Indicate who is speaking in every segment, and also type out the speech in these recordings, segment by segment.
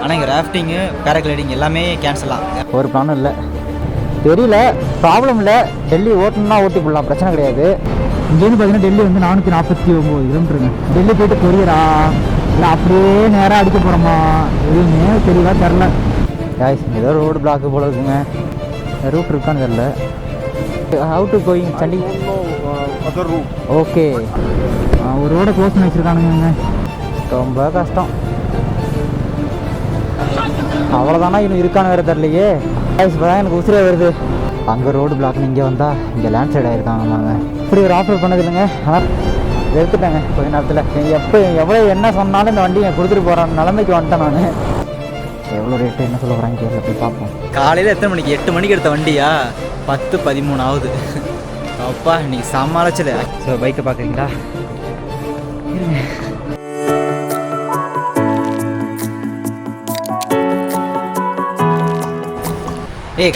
Speaker 1: ஆனால் இங்கே ராஃப்டிங்கு பேராகிளைடிங் எல்லாமே கேன்சலாம்.
Speaker 2: ஒரு பிளானும் இல்லை, தெரியல, ப்ராப்ளம் இல்லை. டெல்லி ஓட்டணும்னா ஓட்டி போடலாம், பிரச்சனை கிடையாது. இங்கேருந்து பார்த்தீங்கன்னா டெல்லி வந்து 449 கிலோமீட்டருங்க. டெல்லி போயிட்டு கொரியரா இல்லை அப்படியே நேராக அடிக்க போகிறோமா எதுவுமே தெரியல, தெரில. காய்ஸ் ஏதோ ரோடு பிளாக்கு போல இருக்குங்க, ரூட் இருக்கான்னு தெரில. ஹவு டு கோயிங் சண்டி? ஓகே, ஒரு ரோடை க்ளோஸ் பண்ணி வச்சுருக்கானுங்க, ரொம்ப கஷ்டம். அவ்வளோதானா இன்னும் இருக்கான்னு வேறு தெரிலையே. இப்போ தான் எனக்கு உசுரே வருது. அங்கே ரோடு பிளாக்னு இங்கே வந்தால் இங்கே லேண்ட் சைட் ஆகிருக்காங்க. இப்படி ஒரு ஆஃபர் பண்ணது இல்லைங்க, ஆனால் எடுத்துட்டேங்க கொஞ்ச நேரத்தில். எவ்வளோ என்ன சொன்னாலும் இந்த வண்டி கொடுத்துட்டு போகிற நிலைமைக்கு வந்துட்டேன் நான். எவ்வளோ ரேட்டு என்ன சொல்ல போகிறாங்க கேட்கல, போய் பார்ப்போம்.
Speaker 1: காலையில் எத்தனை மணிக்கு? 8 மணிக்கு எடுத்த வண்டியா, 10:13 ஆகுது. அப்பா இன்னைக்கு சமாளிச்சல. ஸோ பைக்கை பார்க்குறீங்களா?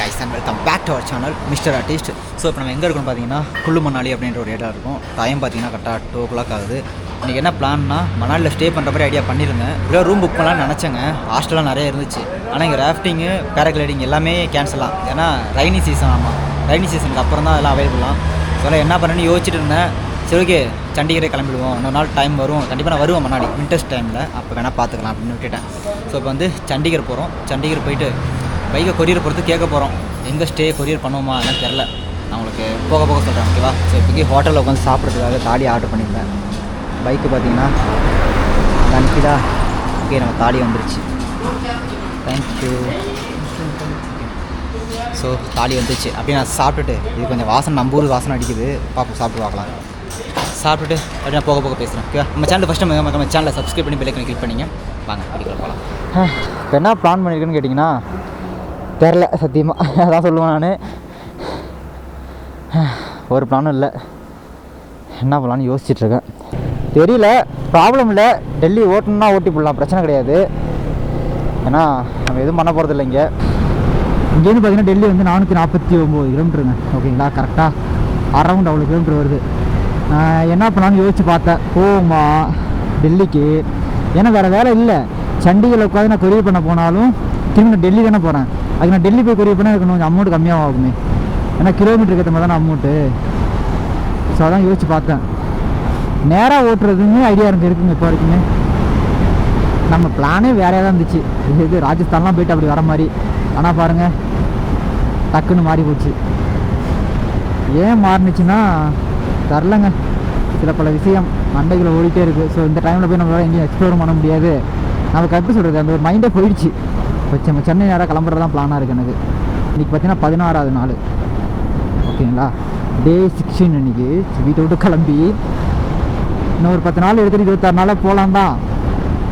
Speaker 1: Guys and welcome back to our channel mister artist. So இப்போ நம்ம எங்கே இருக்கோம்னு பார்த்தீங்கன்னா குல்லு மணாலி அப்படின்ற ஒரு இடம் இருக்கும். டைம் பார்த்தீங்கன்னா கரெக்டாக 2 o'clock ஆகுது. இன்றைக்கி என்ன பிளான்னா மணாலியில் ஸ்டே பண்ணுற மாதிரி ஐடியா பண்ணியிருந்தேன். இப்போ ரூம் புக் பண்ணலான்னு நினச்சேங்க. ஹாஸ்டல்லாம் நிறைய இருந்துச்சு, ஆனால் இங்கே ராஃப்டிங்கு பேராகிளைடிங் எல்லாமே கேன்சலாம். ஏன்னா ரைனி சீசன். ஆமாம், ரைனி சீசனுக்கு அப்புறம் தான் அதெல்லாம் அவைலபிளாம். ஸோ என்ன பண்ணுறேன்னு யோசிச்சுட்டு இருந்தேன். சரி ஓகே, சண்டிகரே கிளம்பிடுவோம், இன்னொரு நாள் டைம் வரும், கண்டிப்பாக நான் வருவேன் மணாலி விண்டர்ஸ் டைமில், அப்போ வேணால் பார்த்துக்கலாம் அப்படின்னு விட்டுட்டேன். ஸோ இப்போ வந்து சண்டிகர் போகிறோம். சண்டிகர் போயிட்டு பைக்கை கொரியர் பொறுத்து கேட்க போகிறோம். எங்கே ஸ்டே கொரியர் பண்ணுவோமா என்னன்னு தெரில, நான் உங்களுக்கு போக போக சொல்கிறேன், ஓகேவா? ஸோ இப்போக்கி ஹோட்டலில் உட்காந்து சாப்பிட்றதுக்காக தாலி ஆர்டர் பண்ணியிருந்தேன். பைக்கு பார்த்தீங்கன்னா அனுப்பிதா. ஓகே, நம்ம தாலி வந்துருச்சு, தேங்க்யூ. ஸோ தாலி வந்துச்சு. அப்படியே நான் சாப்பிட்டுட்டு, இது கொஞ்சம் வாசனை நம்ம ஊர் வாசனை அடிக்குது, பார்ப்போம், சாப்பிட்டு பார்க்கலாம். சாப்பிட்டுட்டு அப்படியே நான் போக போக பேசுகிறேன், ஓகேவா? நம்ம சேனல் ஃபஸ்ட்டு நம்ம சேனலை சப்ஸ்கிரைப் பண்ணி பெல் ஐகானை கிளிக் பண்ணிங்க. வாங்க படிக்கலாம் போகலாம்.
Speaker 2: இப்போ என்ன பிளான் பண்ணியிருக்கேன்னு கேட்டிங்கன்னா தெரில, சத்தியமாக அதான் சொல்லுவேன் நான். ஒரு பிளானும் இல்லை, என்ன பண்ணலான்னு யோசிச்சுட்ருக்கேன். தெரியல, ப்ராப்ளம் இல்லை. டெல்லி ஓட்டணும்னா ஓட்டி போடலாம், பிரச்சனை கிடையாது. ஏன்னா நம்ம எதுவும் பண்ண போகிறது இங்கே. இங்கேருந்து பார்த்தீங்கன்னா டெல்லி வந்து 449 கிலோமீட்டருங்க, ஓகேங்களா? கரெக்டாக அரௌண்ட் அவ்வளோ கிலோமீட்டர் வருது. என்ன பண்ணலான்னு யோசிச்சு பார்த்தேன், போகுமா டெல்லிக்கு? ஏன்னா வேறு வேலை இல்லை. சண்டிகரில் உட்காந்து நான் கொரியர் பண்ண போனாலும் திரும்பி நான் டெல்லி தானே போகிறேன். அதுக்கு நான் டெல்லி போய் கொரியர் பண்ணால் எனக்கு கொஞ்சம் அமௌண்ட் கம்மியாக ஆகுமே, ஏன்னா கிலோமீட்டருக்கு ஏற்ற மாதிரி தானே அமௌண்ட்டு. ஸோ அதான் யோசிச்சு பார்த்தேன். நேராக ஓட்டுறதுன்னு ஐடியா இருக்குங்க இப்போ வரைக்குமே. நம்ம பிளானே வேறையாக தான் இருந்துச்சு, இது ராஜஸ்தான்லாம் போயிட்டு அப்படி வர மாதிரி. ஆனால் பாருங்கள், டக்குன்னு மாறி போச்சு. ஏன் மாறினுச்சுன்னா தரலங்க, சில பல விஷயம் மண்டைகளை ஓடிட்டே இருக்குது. ஸோ இந்த டைமில் போய் நம்மளால் எங்கேயும் எக்ஸ்ப்ளோர் பண்ண முடியாது. நமக்கு எப்படி சொல்கிறது, அந்த ஒரு மைண்டே போயிடுச்சு. இப்போ நம்ம சென்னை நேராக கிளம்புறது தான் பிளானாக இருக்குது எனக்கு. இன்றைக்கி பார்த்தீங்கன்னா 16வது நாள், ஓகேங்களா? டே 16 இன்றைக்கி. வீட்டை விட்டு கிளம்பி இன்னும் ஒரு 10 நாள் எடுத்துகிட்டு 26 நாளாக போகலாம் தான்.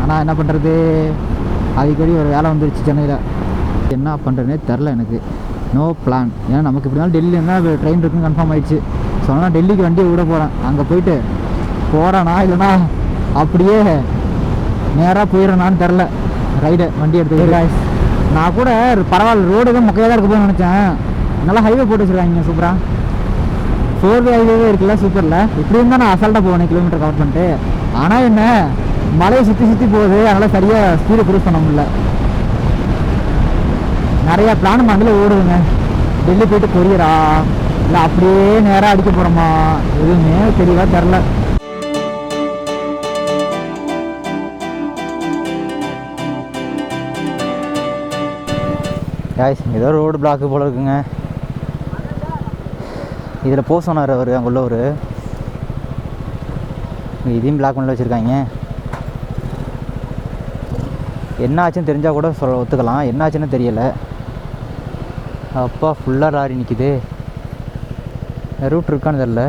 Speaker 2: ஆனால் என்ன பண்ணுறது, அடிக்கடி ஒரு வேலை வந்துருச்சு சென்னையில். என்ன பண்ணுறதுனே தெரில எனக்கு. No plan. ஏன்னா நமக்கு இப்படினாலும் டெல்லியில் இருந்தால் ட்ரெயின் இருக்குன்னு கன்ஃபார்ம் ஆகிடுச்சு. ஸோ நான் டெல்லிக்கு வண்டியை விட போகிறேன். அங்கே போயிட்டு போகிறேன்னா இல்லைனா அப்படியே நேராக போயிடறானான்னு தெரில. ரைடு வண்டி எடுத்துக்கிட்டு நான் கூட பரவாயில்ல, ரோடு தான் மொக்கையாக தான் இருக்க போய் நினச்சேன். நல்லா ஹைவே போட்டு வச்சுருக்காங்க சூப்பராக. 4 வே ஹைவே இருக்குல்ல, சூப்பரில். இப்படி இருந்தால் நான் அசால்ட்டாக போவேன் கிலோமீட்டர் கவர் பண்ணிட்டு. ஆனால் என்ன, மலையை சுற்றி சுற்றி போகுது, அதனால் சரியாக ஸ்பீடை க்ரூஸ் பண்ண முடியல. நிறையா பிளான் மண்ணில் ஓடுதுங்க. டெல்லி போயிட்டு கொரியரா இல்லை அப்படியே நேராக அடிக்க போகிறோமா எதுவுமே தெரியல, தெரில. காய்ஸ் ஏதோ ரோடு பிளாக்கு போல் இருக்குங்க. இதில் போக சொன்னார் அவர், அங்கே உள்ளவர். இதையும் பிளாக் பண்ணி வச்சுருக்காங்க. என்ன ஆச்சுன்னு தெரிஞ்சால் கூட ஒத்துக்கலாம், என்ன ஆச்சுன்னு தெரியலை. அப்பா ஃபுல்லாக லாரி நிற்கிது. ரூட் இருக்கான்னு தெரில.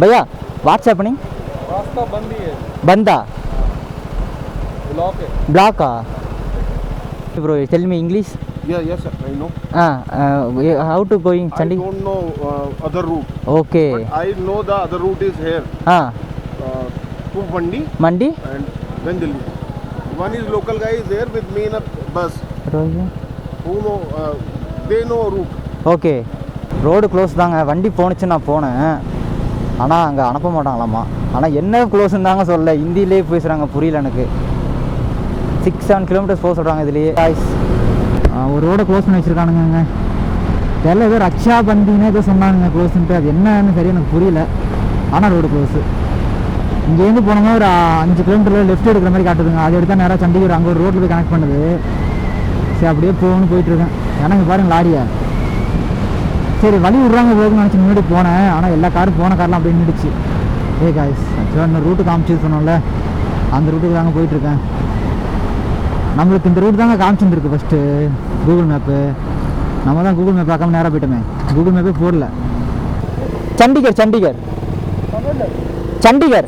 Speaker 2: பையா வாட்ஸ்அப் பண்ணி பந்தா பிளாக்கா bro, tell me English.
Speaker 3: Yes sir, I know.
Speaker 2: How to going Chandi?
Speaker 3: I don't know other route.
Speaker 2: Okay.
Speaker 3: But I know the other route is here. To Mandi and then Delhi. One is local guy is there with me in a bus. Who know? They know route.
Speaker 2: Okay. Road close தாங்க. வண்டி போணுச்சு, நான் போனேன். ஆனால் அங்கே அனுப்ப மாட்டாங்களாம்மா. ஆனால் என்ன க்ளோஸ்ன்னு தாங்க சொல்ல, ஹிந்திலே பேசுகிறாங்க, புரியல எனக்கு. 6-7 கிலோமீட்டர்ஸ் போக சொல்கிறாங்க இதுலேயே. ஒரு ரோடை க்ளோஸ் பண்ணி வச்சுருக்கானுங்க. தெரியல, ஏதோ ரக்ஷா பந்தின்னு ஏதோ சொன்னாங்க க்ளோஸ்ன்ட்டு. அது என்னன்னு சரி எனக்கு புரியல. ஆனால் ரோடு க்ளோஸு. இங்கேருந்து போனோம்னா ஒரு 5 கிலோமீட்டரில் லெஃப்ட் எடுக்கிற மாதிரி காட்டுதுங்க. அது எடுத்தால் நேராக சண்டிகர் அங்கே ஒரு ரோட்டில் போய் கனெக்ட் பண்ணுது. சரி அப்படியே போகணும்னு போயிட்டுருக்கேன். ஏன்னா இங்கே பாருங்க லாரியா. சரி வழி விட்றாங்க போகுதுன்னு நினச்சி முன்னாடி போனேன். ஆனால் எல்லா காரும் போன காரெலாம் அப்படியே நின்றுச்சு. காய்ஸ் ஆக்சுவலாக இந்த ரூட்டு காமிச்சு சொன்னோம்ல, அந்த ரூட்டுக்கு தாங்க போயிட்டுருக்கேன். நம்மளுக்கு இந்த ரூட் தாங்க காமிச்சிருந்துருக்கு ஃபஸ்ட்டு கூகுள் மேப்பு. நம்ம தான் கூகுள் மேப் பார்க்காம நேராக போயிட்டோமே. கூகுள் மேப்பே போடல. சண்டிகர் சண்டிகர் சண்டிகர்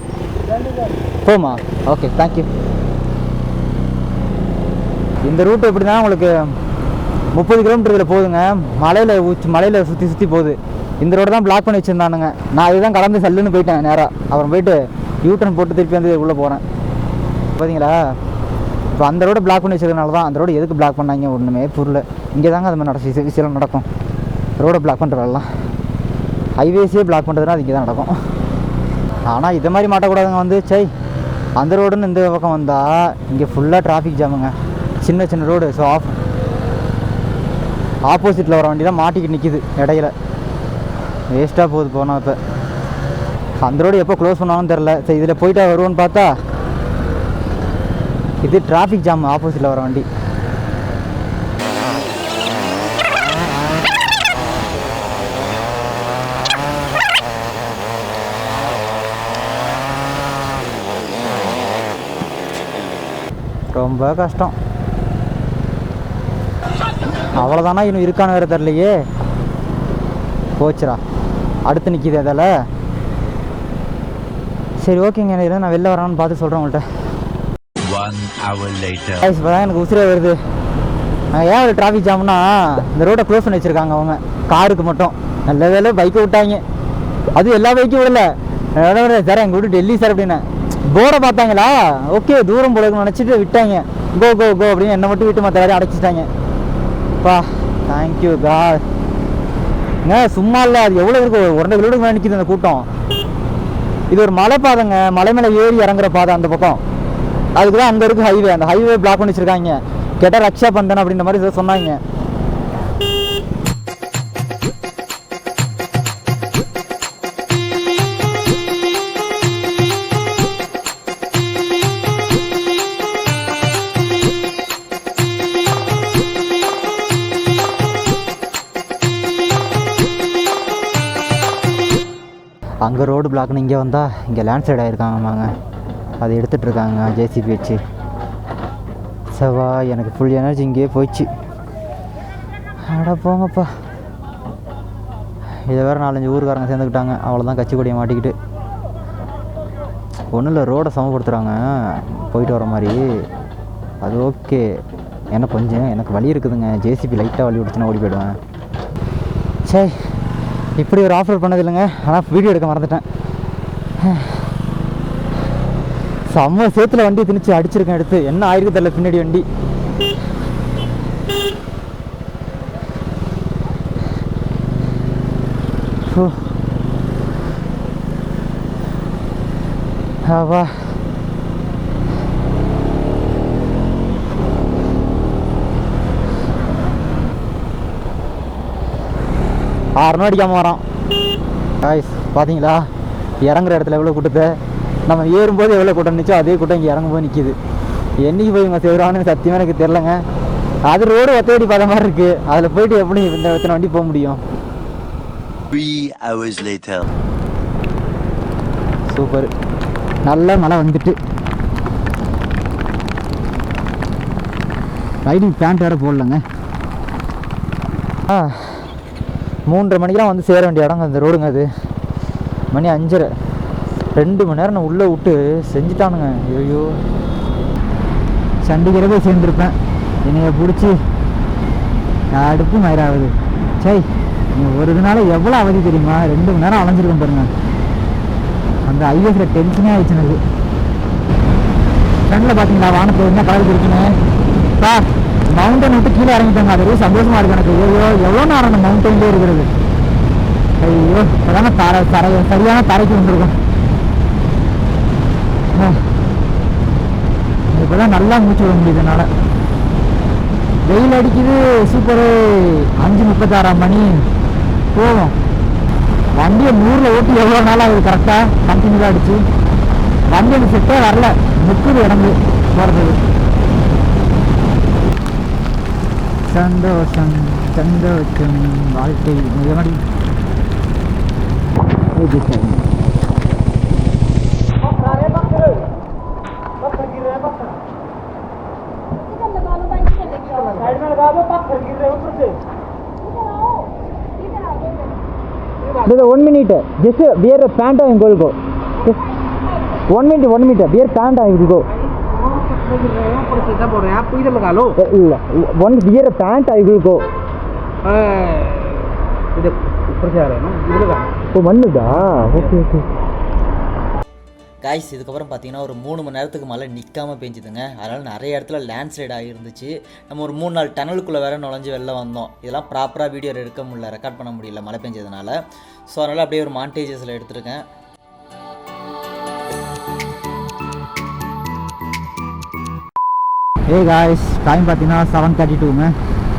Speaker 2: போமா. Okay thank you. இந்த ரூட்டு எப்படி தான் உங்களுக்கு 30 கிலோமீட்டர் இதில் போகுதுங்க. மலையில் சுற்றி போகுது. இந்த ரோடு தான் பிளாக் பண்ணி வச்சுருந்தானுங்க. நான் இதுதான் கடந்து சல்லுன்னு போயிட்டேன் நேராக. அப்புறம் போயிட்டு யூட்டன் போட்டு திருப்பி வந்து உள்ளே போகிறேன். பார்த்தீங்களா, இப்போ அந்த ரோடு பிளாக் பண்ணி வச்சதுனால தான். அந்த ரோடு எதுக்கு பிளாக் பண்ணாங்க ஒன்றுமே புரியல. இங்கே தாங்க அது மாதிரி விஷயம் நடக்கும். ரோடை பிளாக் பண்ணுறதெல்லாம் ஹைவேஸே பிளாக் பண்ணுறதுனா அது இங்கே தான் நடக்கும். ஆனால் இதை மாதிரி மாட்டக்கூடாதுங்க. வந்து அந்த ரோடுன்னு இந்த பக்கம் வந்தால் இங்கே ஃபுல்லாக டிராஃபிக் ஜாமுங்க. சின்ன ரோடு. ஸோ ஆப்போசிட்டில் வர வண்டி தான் மாட்டிக்கிட்டு நிற்கிது இடையில. வேஸ்ட்டாக போகுது போனால். இப்போ அந்த ரோடு எப்போ க்ளோஸ் பண்ணாலும் தெரில. சரி இதில் போயிட்டா வருவோன்னு பார்த்தா இது டிராஃபிக் ஜாம். ஆப்போசிட்டில் வர வண்டி. ரொம்ப கஷ்டம். அவ்வளோதானா இன்னும் இருக்கான வேறு தெரிலையே. போச்சுரா, அடுத்து நிற்கிது அதில். சரி ஓகேங்க, நான் வெளில வரான்னு பார்த்து சொல்கிறேன் உங்கள்கிட்ட. இப்போ தான் எனக்கு உசிரே வருது. ஏன் ஒரு டிராஃபிக் ஜாம்னா இந்த ரோடை க்ளோஸ் பண்ணி வச்சுருக்காங்க அவங்க காருக்கு மட்டும். நல்ல வேலை பைக்கை விட்டாங்க. அதுவும் எல்லா பைக்கும் விடல. சார் எங்கள் வீட்டு டெல்லி சார் அப்படின்னு போர்டை பார்த்தாங்களா, ஓகே தூரம் போலன்னு நினச்சிட்டு விட்டாங்க. கோ கோ கோ அப்படின்னு என்னை மட்டும் விட்டு மற்ற எல்லாரையும் அடைச்சிட்டாங்க. பா தேங்க்யூ காட். சும்மா இல்லை, அது எவ்வளோ இருக்கு, 1.5 கிலோமீட்டர் மேலே நிற்கிது அந்த கூட்டம். இது ஒரு மலை பாதைங்க, மலை மேலே ஏறி இறங்குற பாதை அந்த பக்கம். அதுக்கு தான் அங்கே இருக்குது ஹைவே. அந்த ஹைவே பிளாக் பண்ணி வச்சுருக்காங்க. கேட்டால் ரக்ஷா பந்தன் அப்படின்ற மாதிரி ஏதோ சொன்னாங்க. அங்கே ரோடு பிளாக்னு இங்கே வந்தால் இங்கே லேண்ட்ஸ்லைட் ஆகிருக்காங்கம்மாங்க. அதை எடுத்துகிட்டு இருக்காங்க ஜேசிபி வச்சு. சவா எனக்கு ஃபுல் எனர்ஜி இங்கேயே போயிடுச்சு. அட போங்கப்பா. இதை வேறு 4-5 ஊருக்காரங்க சேர்ந்துக்கிட்டாங்க. அவ்வளோதான் கட்சி கொடியை மாட்டிக்கிட்டு. ஒன்றும் இல்லை, ரோடை சமப்படுத்துகிறாங்க போயிட்டு வர மாதிரி. அது ஓகே. ஏன்னா கொஞ்சம் எனக்கு வலி இருக்குதுங்க. ஜேசிபி லைட்டாக வலி விடுச்சுன்னா ஓடி போயிடுவேன். சரி இப்படி ஒரு ஆஃபர் பண்ணது இல்லைங்க. ஆனால் வீடியோ எடுக்க மறந்துட்டேன். செம்ம சேத்துல வண்டி திணிச்சு அடிச்சிருக்கேன். எடுத்து என்ன ஆயிருக்கு தெரியல பின்னாடி வண்டி. வா 6 அடிக்காமல் வரோம். காய்ஸ் பார்த்தீங்களா, இறங்குற இடத்துல எவ்வளோ கூட்டத்தை, நம்ம ஏறும்போது எவ்வளோ கூட்டம் இருந்துச்சோ அதே கூட்டம் இங்கே இறங்கும்போது நிற்கிது. என்றைக்கு போய் இவங்க செய்கிறான்னு சத்தியமாக எனக்கு தெரிலங்க. அது ரோடு ஒத்தடி பார்த்த மாதிரி இருக்குது. அதில் போயிட்டு எப்படி இந்த இடத்துல வண்டி போக முடியும்?
Speaker 4: 3 hours later.
Speaker 2: சூப்பர். நல்ல மழை வந்துட்டு. ரைடிங் பேண்ட் வேறு போடலங்க. 3:30 மணிக்கெலாம் வந்து சேர வேண்டிய இடங்க அந்த ரோடுங்க. அது மணி 5:30. 2 மணி நேரம் நான் உள்ளே விட்டு செஞ்சுட்டானுங்க. ஐயோ சண்டிகரை போய் சேர்ந்துருப்பேன். என்னைய பிடிச்சி அடுப்பு மயிராகுது. சரி ஒரு இதனால எவ்வளோ அவதி தெரியுமா? 2 மணி நேரம் அலைஞ்சிருக்கேன் பாருங்க. அந்த ஐஎஃப்ல டென்ஷனே ஆயிடுச்சு எனக்கு. ஃப்ரெண்டில் பார்த்தீங்களா வானத்தில் என்ன கலர் இருக்குன்னு. சார் மவுண்டன் விட்டு கீழே இறங்கிட்டாங்க. அது சந்தோஷமாக இருக்கு எனக்கு. ஐயோ எவ்வளோ நேரம் அந்த மவுண்டன்லேயே இருக்கிறது. ஐயோ அதான சரியான தரைக்கு வந்துருக்கோம். இந்த இப்போ தான் நல்லா மூச்சு விட முடியுது என்னால். வெயில் அடிக்குது சூப்பரு. 5:36 மணி போகும். வண்டியை 100ல் ஓட்டி எவ்வளோ நாள் ஆகுது கரெக்டாக கண்டினியூவாக அடிச்சு. வண்டி எனக்கு செட்டே வரல, முக்குது இடம்பு போகிறதுக்கு. சந்தோஷம் சந்தோஷம் வாழ்க்கை மிகமடி. One minute, just wear a pant and go. Just 1 minute, wear pant and go. One wear a pant I will go. Okay.
Speaker 1: Guys இதுக்கப்புறம் பார்த்தீங்கன்னா ஒரு 3 மணி நேரத்துக்கு மேலே நிற்காமல் பெஞ்சுதுங்க. அதனால் நிறைய இடத்துல லேண்ட்ஸ்லைட் ஆகிருந்துச்சு. நம்ம ஒரு 3 நாள் டனலுக்குள்ளே வேறு நுழைஞ்சு வெளில வந்தோம். இதெல்லாம் ப்ராப்பராக வீடியோ எடுக்க முடியல, ரெக்கார்ட் பண்ண முடியல மழை பெஞ்சதுனால. ஸோ அதனால் அப்படியே ஒரு மாண்டேஜஸில் எடுத்திருக்கேன்.
Speaker 2: காய்ஸ் டைம் பார்த்தீங்கன்னா 7:32ங்க.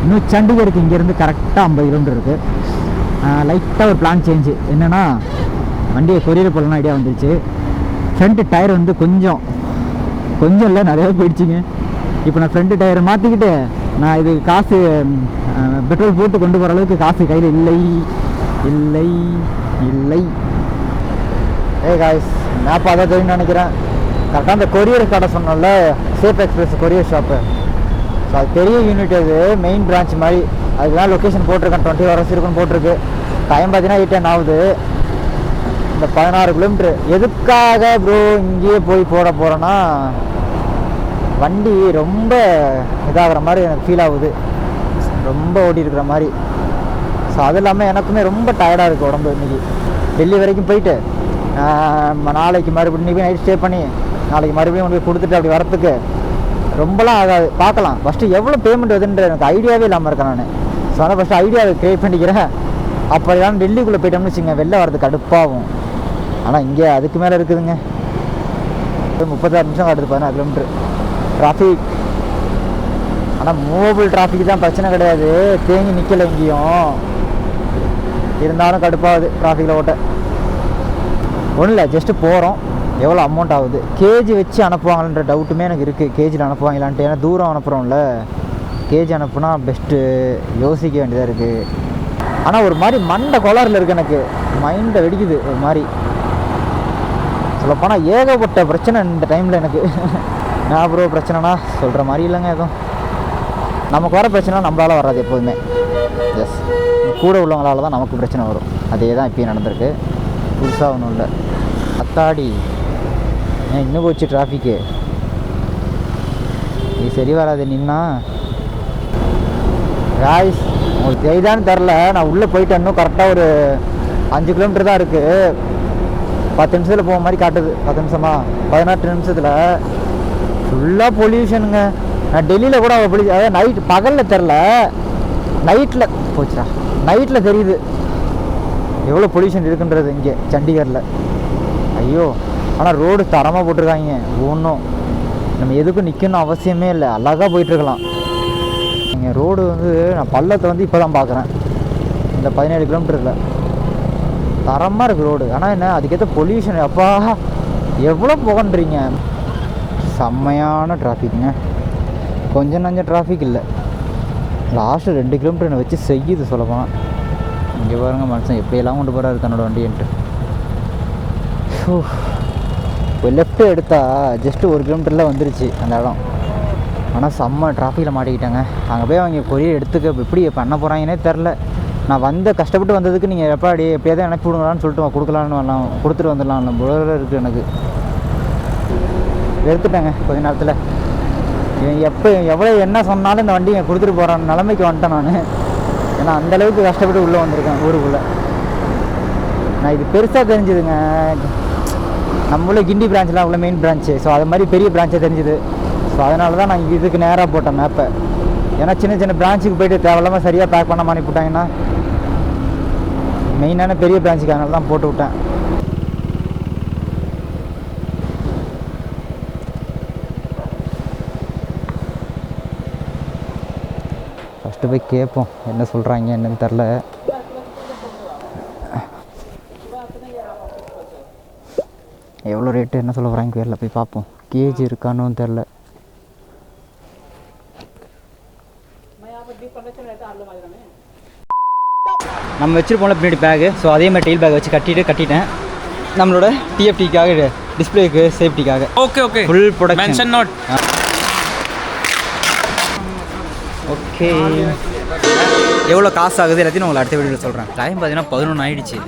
Speaker 2: இன்னும் சண்டிகருக்கு இங்கேருந்து கரெக்டாக 50 கிலோமீட்டர் இருக்குது. லைட்டாக ஒரு பிளான் சேஞ்சு என்னென்னா, வண்டியை கொரியர் போடலாம் ஐடியா வந்துருச்சு. ஃப்ரண்ட் டயர் வந்து கொஞ்சம் இல்லை நிறையா போயிடுச்சிங்க. இப்போ நான் ஃப்ரண்ட் டயரை மாற்றிக்கிட்டு நான் இது காசு பெட்ரோல் போட்டு கொண்டு போகிற அளவுக்கு காசு கையில் இல்லை. காய்ஸ் மேப் அதை தெரியும்னு நினைக்கிறேன். கரெக்டாக அந்த கொரியர் கடை சொன்னோம்ல, safe express courier shop. So அது பெரிய யூனிட், அது மெயின் பிரான்ச் மாதிரி. அதுக்குலாம் லொக்கேஷன் போட்டிருக்கேன், 20 hours இருக்குன்னு போட்டிருக்கு. டைம் பார்த்தீங்கன்னா 8 ஆகுது. இந்த 16 கிலோமீட்ரு எதுக்காக ப்ரோ இங்கேயே போய் போட போகிறேன்னா, வண்டி ரொம்ப இதாகிற மாதிரி எனக்கு ஃபீல் ஆகுது, ரொம்ப ஓடி இருக்கிற மாதிரி. ஸோ அது இல்லாமல் எனக்குமே ரொம்ப டயர்டாக இருக்குது உடம்பு. இன்றைக்கி டெல்லி வரைக்கும் போயிட்டு நாளைக்கு மறுபடியும் இன்றைக்கி நைட் ஸ்டே பண்ணி நாளைக்கு மறுபடியும் கொண்டு போய் கொடுத்துட்டு அப்படி வரத்துக்கு ரொம்பலாம் ஆகாது. பார்க்கலாம் ஃபஸ்ட்டு எவ்வளோ பேமெண்ட் வருதுன்ற எனக்கு ஐடியாவே இல்லாமல் இருக்கேன் நான். ஸோ அதனால் ஃபஸ்ட்டு ஐடியாவை க்ரியேட் பண்ணிக்கிறேன். அப்படிலாம் டெல்லிக்குள்ளே போயிட்டோம்னு வச்சுங்க, வெளில வரதுக்கு கடுப்பாகும். ஆனால் இங்கே அதுக்கு மேலே இருக்குதுங்க. 36 நிமிஷம் காட்டுது, 16 கிலோமீட்டர் டிராஃபிக். ஆனால் மூவபிள் டிராஃபிக் தான் பிரச்சனை கிடையாது, தேங்கி நிற்கலை எங்கேயும். இருந்தாலும் கடுப்பாகுது டிராஃபிக்கில் ஓட்ட. ஒன்றும் இல்லை, ஜஸ்ட்டு போகிறோம். எவ்வளோ அமௌண்ட் ஆகுது, கேஜி வச்சு அனுப்புவாங்கன்ற டவுட்டுமே எனக்கு இருக்குது. கேஜியில் அனுப்புவாங்களான்ட்டு, ஏன்னா தூரம் அனுப்புகிறோம்ல, கேஜி அனுப்புனா பெஸ்ட்டு. யோசிக்க வேண்டியதாக இருக்குது. ஆனால் ஒரு மாதிரி மண்டை கோளாறில் இருக்குது, எனக்கு மைண்டை வெடிக்குது ஒரு மாதிரி. சொல்லப்போனால் ஏகப்பட்ட பிரச்சனை இந்த டைமில் எனக்கு. நான் ப்ரோ பிரச்சனைனா சொல்கிற மாதிரி இல்லைங்க. எதுவும் நமக்கு வர பிரச்சனை நம்மளால் வராது எப்போதுமே. எஸ், கூட உள்ளவங்களால தான் நமக்கு பிரச்சனை வரும். அதே தான் இப்போயும் நடந்திருக்கு, புதுசாக ஒன்றும் இல்லை. அத்தாடி இன்னும் போச்சு டிராஃபிக்கு. இது சரி வராது நின்னா. காய்ஸ் உங்களுக்கு தெரியுதான்னு தெரில, நான் உள்ளே போயிட்டு இன்னும் கரெக்டாக ஒரு 5 கிலோமீட்டர் தான் இருக்குது. 10 நிமிஷத்தில் போகிற மாதிரி காட்டுது. 10 நிமிஷமா 18 நிமிஷத்தில் ஃபுல்லாக பொல்யூஷனுங்க. நான் டெல்லியில் கூட அதாவது நைட் பகலில் தெரில, நைட்டில் போச்சுடா, நைட்டில் தெரியுது எவ்வளோ பொல்யூஷன் இருக்குன்றது இங்கே சண்டிகரில். ஐயோ, ஆனால் ரோடு தரமாக போட்டிருக்காங்க. ஒன்றும் நம்ம எதுக்கும் நிற்கணும் அவசியமே இல்லை, அழகாக போயிட்டுருக்கலாம். இங்கே ரோடு வந்து நான் பள்ளத்தை வந்து இப்போ தான் பார்க்குறேன். இந்த 17 கிலோமீட்டரில் தரமாக இருக்குது ரோடு. ஆனால் என்ன அதுக்கேற்ற பொல்யூஷன், அப்பா எவ்வளோ போகன்றீங்க. செம்மையான டிராஃபிக்குங்க, கொஞ்சம் நஞ்சம் டிராஃபிக் இல்லை. லாஸ்ட்டு 2 கிலோமீட்டர் என்னை வச்சு செய்யுது சொல்லப்போனால். இங்கே பாருங்க மனுஷன் எப்படியெல்லாம் கொண்டு போகிறாரு தன்னோட வண்டின்ட்டு. இப்போ லெஃப்ட்டு எடுத்தால் ஜஸ்ட்டு 1 கிலோமீட்டரில் வந்துருச்சு அந்த இடம். ஆனால் செம்ம டிராஃபிக்கில் மாட்டிக்கிட்டாங்க. அங்கே போய் அவங்க கொரியர் எடுத்துக்க எப்படி பண்ண போகிறாங்கன்னே தெரில. நான் கஷ்டப்பட்டு வந்ததுக்கு நீங்கள் எப்படியாவது அனுப்பி விடுங்களான்னு சொல்லிட்டு கொடுக்கலான்னு வரலாம், கொடுத்துட்டு வந்துடலாம் போல இருக்குது எனக்கு. எடுத்துட்டேங்க கொஞ்ச நேரத்தில். எவ்வளோ என்ன சொன்னாலும் இந்த வண்டி கொடுத்துட்டு போகிறான் நிலைமைக்கு வந்துட்டேன் நான். ஏன்னா அந்தளவுக்கு கஷ்டப்பட்டு உள்ளே வந்திருக்கேன் ஊருக்குள்ளே. நான் இது பெருசாக தெரிஞ்சுதுங்க, நம்மளே கிண்டி பிரான்ச்லாம் உள்ள மெயின் பிரான்ச்சு. ஸோ அது மாதிரி பெரிய பிரான்ச்சை தெரிஞ்சுது. ஸோ அதனால தான் நான் இதுக்கு நேராக போட்டேன் மேப்பை. ஏன்னா சின்ன சின்ன பிரான்ச்சுக்கு போய்ட்டு தேவையில்லாமல் சரியாக பேக் பண்ண மாதிரி போட்டாங்கன்னா மெயினான பெரிய பிரான்ச்சுக்கு அதனால தான் போட்டு விட்டேன். ஃபஸ்ட்டு போய் கேட்போம் என்ன சொல்கிறாங்க என்னன்னு தெரில. எவ்வளோ ரேட்டு என்ன சொல்ல போகிறாங்க பேரில் போய் பார்ப்போம். கேஜி இருக்கான்னு தெரில. நம்ம வச்சுருப்போம்ல பின்னாடி பேகு, ஸோ அதே மாதிரி டெயில் பேக் வச்சு கட்டிட்டேன். நம்மளோட டிஎஃப்டிக்காக டிஸ்பிளேக்கு சேஃப்டிக்காக.
Speaker 5: Okay okay
Speaker 2: full production
Speaker 5: mention note.
Speaker 2: Okay எவ்வளோ காசு ஆகுது எல்லாத்தையும் நான் உங்களை அடுத்த வீடியோவில் சொல்கிறேன். டைம் பார்த்தீங்கன்னா 11 ஆயிடுச்சு.